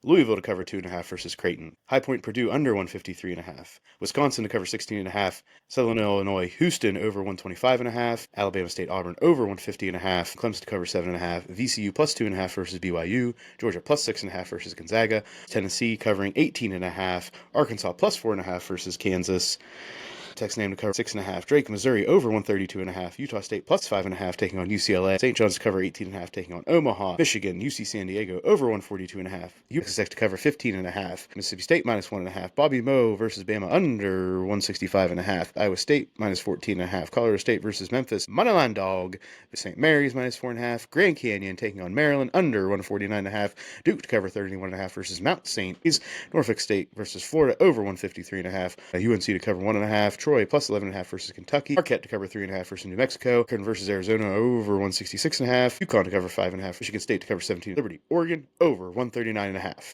Louisville to cover 2.5 versus Creighton. High Point Purdue under 153.5. Wisconsin to cover 16.5. Southern Illinois Houston over 125.5. Alabama State Auburn over 150.5. Clemson to cover 7.5. VCU plus 2.5 versus BYU. Georgia plus 6.5 versus Gonzaga. Tennessee covering 18.5. Arkansas plus 4.5 versus Kansas. Texas A&M to cover 6.5. Drake, Missouri over 132.5. Utah State plus 5.5 taking on UCLA. St. John's to cover 18.5 taking on Omaha. Michigan, UC San Diego over 142.5. Texas Tech to cover 15.5. Mississippi State minus 1.5. Bobby Moe versus Bama under 165.5. Iowa State minus 14.5. Colorado State versus Memphis moneyline dog. St. Mary's minus 4.5. Grand Canyon taking on Maryland under 149.5. Duke to cover 31.5 versus Mount St. Norfolk State versus Florida over 153.5. UNC to cover 1.5. Troy plus 11.5 versus Kentucky. Marquette to cover 3.5 versus New Mexico. Kern versus Arizona over 166.5. UConn to cover 5.5. Michigan State to cover 17. Liberty, Oregon over 139.5.